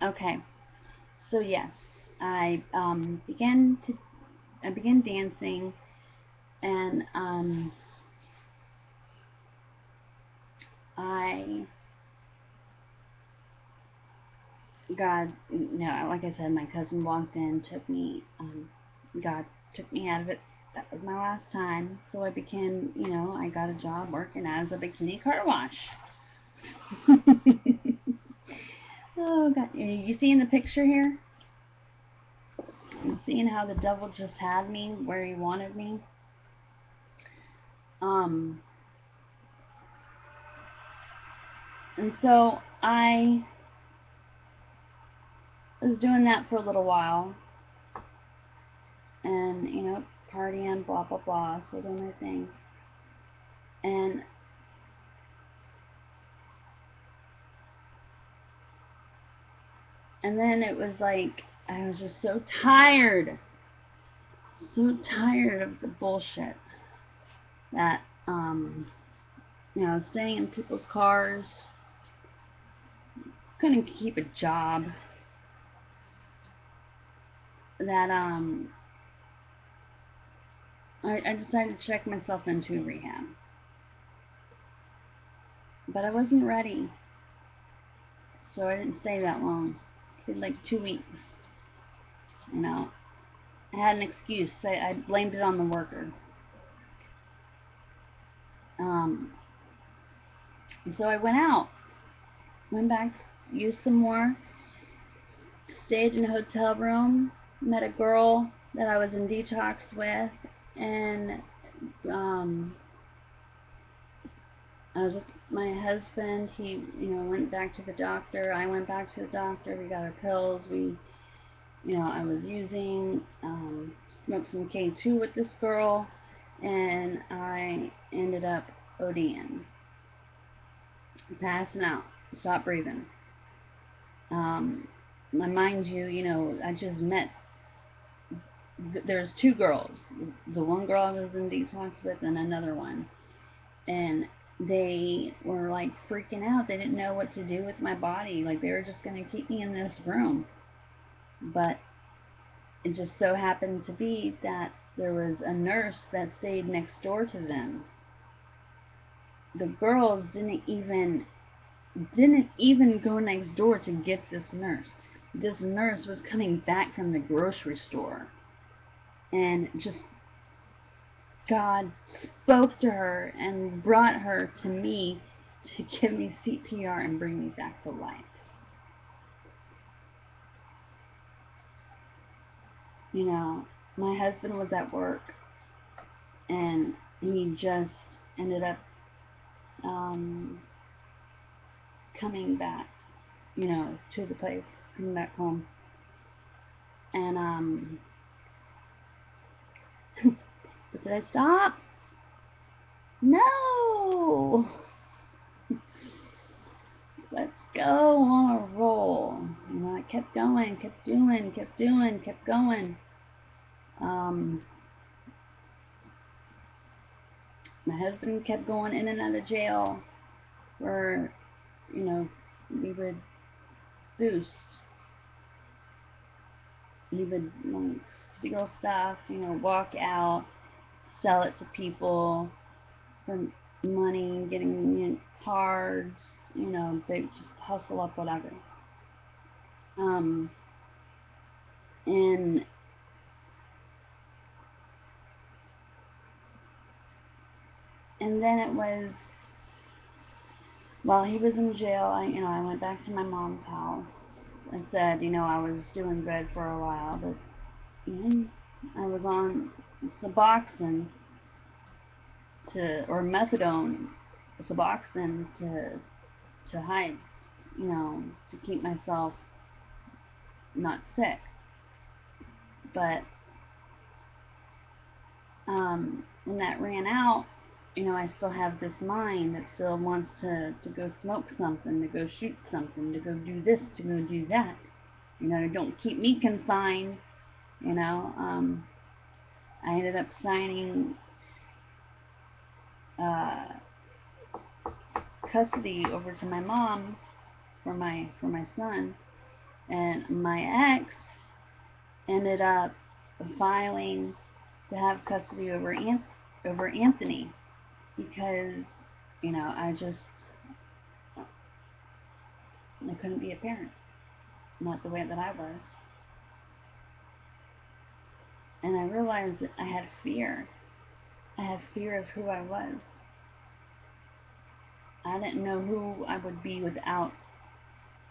Okay, so yes, I began dancing, and I God, no, like I said, my cousin walked in, God took me out of it. That was my last time. So I began, I got a job working as a bikini car wash. Oh God, you seeing the picture here? You seeing how the devil just had me where he wanted me? Um, and so I was doing that for a little while, and partying, blah blah blah, so doing my thing, and then it was like I was just so tired of the bullshit that staying in people's cars, couldn't keep a job, that I decided to check myself into rehab. But I wasn't ready, so I didn't stay that long. I stayed like 2 weeks. You know, I had an excuse. I blamed it on the worker. Um, so I went back, used some more, stayed in a hotel room, met a girl that I was in detox with, and um, I was with my husband. He, went back to the doctor. I went back to the doctor. We got our pills. I was using, smoked some K2 with this girl, and I ended up ODing, passing out, stopped breathing. Mind you, I just met. There's two girls. The one girl I was in detox with, and another one, and they were like freaking out. They didn't know what to do with my body. Like they were just gonna keep me in this room, but it just so happened to be that there was a nurse that stayed next door to them. The girls didn't even go next door to get this nurse. This nurse was coming back from the grocery store, and just God spoke to her and brought her to me to give me CPR and bring me back to life. You know, my husband was at work, and he just ended up um, coming back, to the place, coming back home. And but did I stop? No. Let's go on a roll. I kept going, kept doing, kept doing, kept going. Um, my husband kept going in and out of jail where, you know, we would boost. He would like steal stuff, walk out, sell it to people for money, getting cards, they just hustle up whatever. Um, and then it was while he was in jail. I went back to my mom's house. I said, I was doing good for a while, but I was on Suboxone or methadone, Suboxone to hide, to keep myself not sick. But when that ran out, I still have this mind that still wants to go smoke something, to go shoot something, to go do this, to go do that. Don't keep me confined. You know, um, I ended up signing uh, custody over to my mom for my son, And my ex ended up filing to have custody over Anthony because, I couldn't be a parent, not the way that I was. And I realized that I had fear. I had fear of who I was. I didn't know who I would be without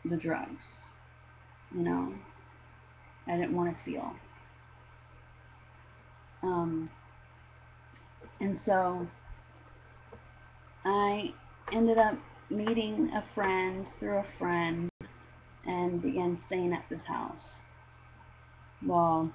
the drugs. I didn't want to feel. And so I ended up meeting a friend through a friend and began staying at this house. Well,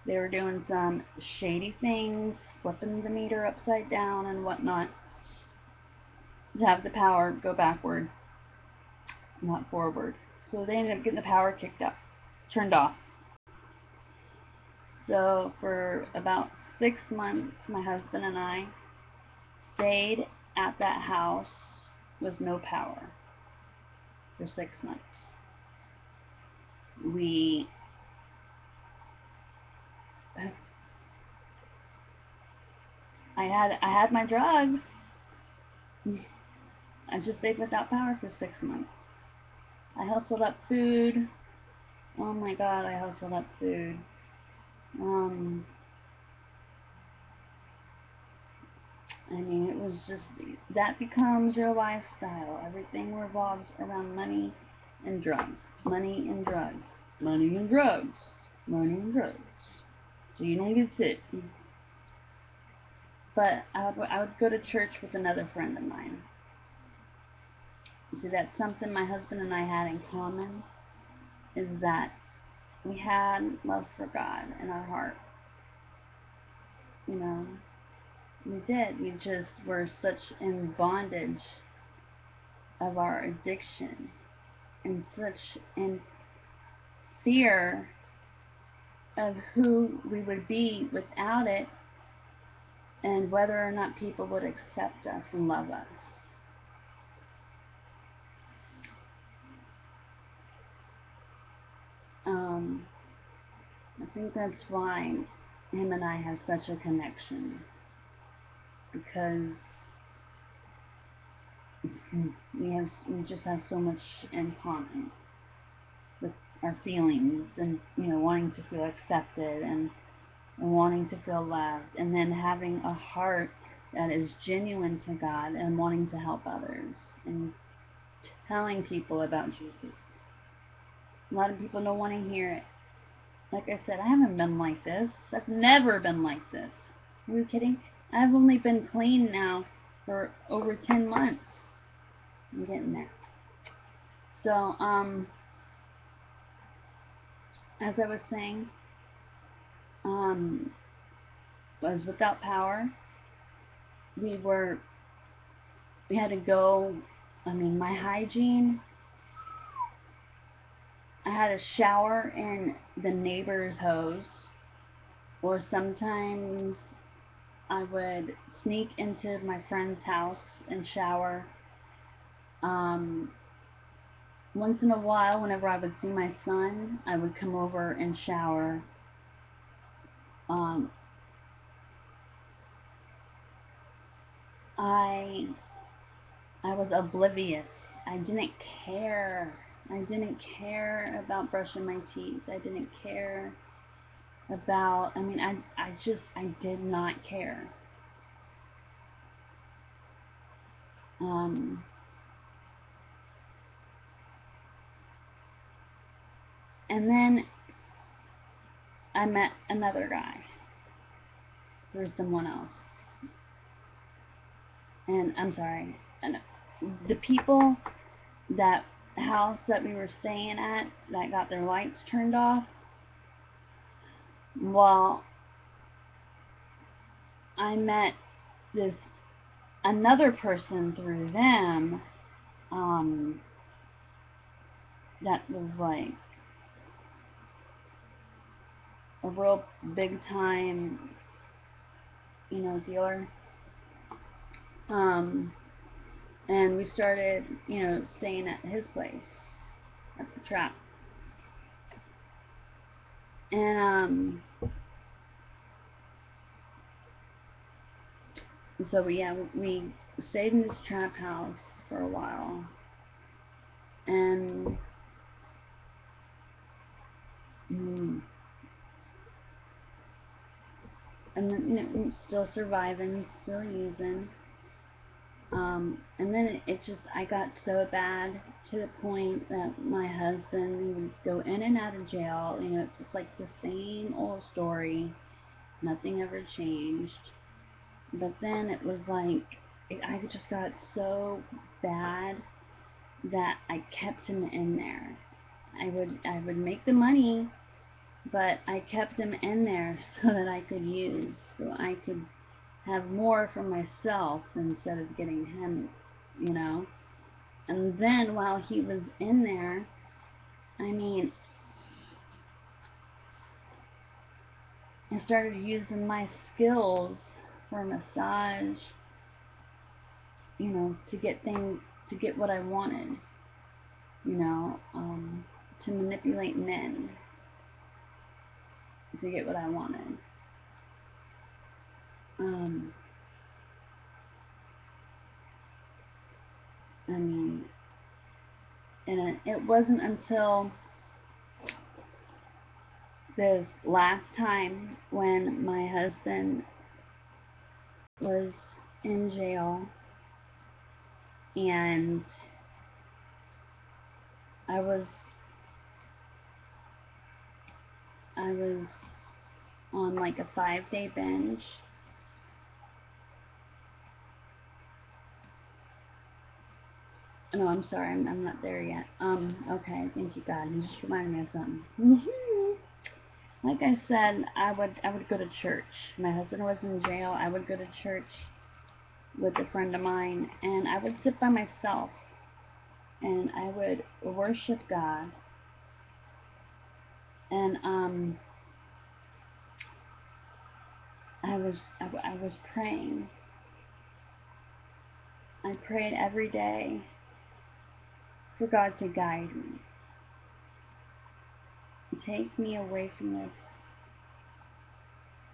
they were doing some shady things, flipping the meter upside down and whatnot, to have the power go backward, not forward. So they ended up getting the power turned off. So for about 6 months, my husband and I stayed at that house with no power for 6 months. I had my drugs. I just stayed without power for 6 months. I hustled up food. Oh my God, I hustled up food. It was just, that becomes your lifestyle. Everything revolves around money and drugs. Money and drugs. Money and drugs. Money and drugs. So you don't get sick. But I would go to church with another friend of mine. See, that's something my husband and I had in common, is that we had love for God in our heart. We did. We just were such in bondage of our addiction and such in fear of who we would be without it and whether or not people would accept us and love us. I think that's why him and I have such a connection, because we just have so much in common with our feelings and wanting to feel accepted and wanting to feel loved, and then having a heart that is genuine to God and wanting to help others and telling people about Jesus. A lot of people don't want to hear it. Like I said, I haven't been like this. I've never been like this. Are you kidding? I've only been clean now for over 10 months. I'm getting there. So, as I was saying, was without power. We had to go, my hygiene, I had to shower in the neighbor's hose, or sometimes I would sneak into my friend's house and shower. Once in a while, whenever I would see my son, I would come over and shower. I was oblivious. I didn't care. I didn't care about brushing my teeth. I didn't care about, I did not care. And then I met another guy. There's someone else. And I'm sorry. And the people, that house that we were staying at, that got their lights turned off, well, I met another person through them, that was like a real big time, dealer. And we started, staying at his place, at the trap. And so yeah, we stayed in this trap house for a while, and and then, still surviving, still using. And then it just, I got so bad to the point that my husband, he would go in and out of jail. It's just like the same old story. Nothing ever changed. But then it was like, I just got so bad that I kept him in there. I would make the money, but I kept him in there so that I could use, so I could have more for myself instead of getting him, And then while he was in there, I started using my skills for massage, to get what I wanted, to manipulate men to get what I wanted. And it wasn't until this last time when my husband was in jail, and I was on like a 5-day binge. No, I'm sorry, I'm not there yet. Okay, thank you, God. You just reminded me of something. Like I said, I would go to church. My husband was in jail. I would go to church with a friend of mine, and I would sit by myself, and I would worship God. And I was praying. I prayed every day for God to guide me. Take me away from this.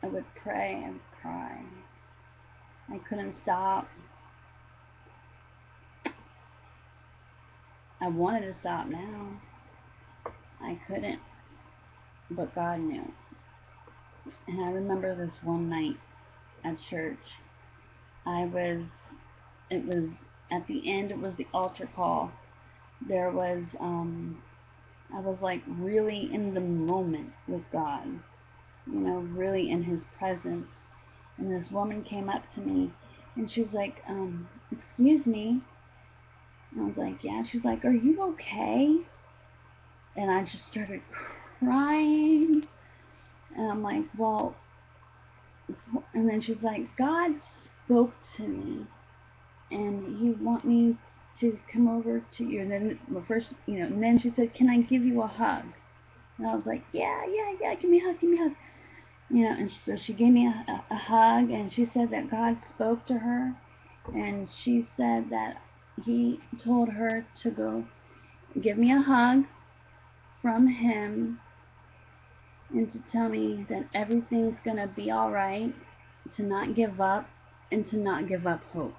I would pray and cry. I couldn't stop. I wanted to stop now. I couldn't, but God knew. And I remember this one night at church. It was at the end, it was the altar call. There was, I was like really in the moment with God, really in His presence. And this woman came up to me, and she's like, excuse me. And I was like, yeah. She's like, are you okay? And I just started crying. And I'm like, well, and then she's like, God spoke to me, and He want me to come over to you. And then, well, first, and then she said, can I give you a hug? And I was like, yeah, give me a hug, give me a hug. And so she gave me a hug, and she said that God spoke to her, and she said that He told her to go give me a hug from Him, and to tell me that everything's going to be all right, to not give up, and to not give up hope.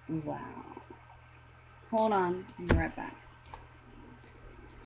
Wow. Hold on, I'll be right back.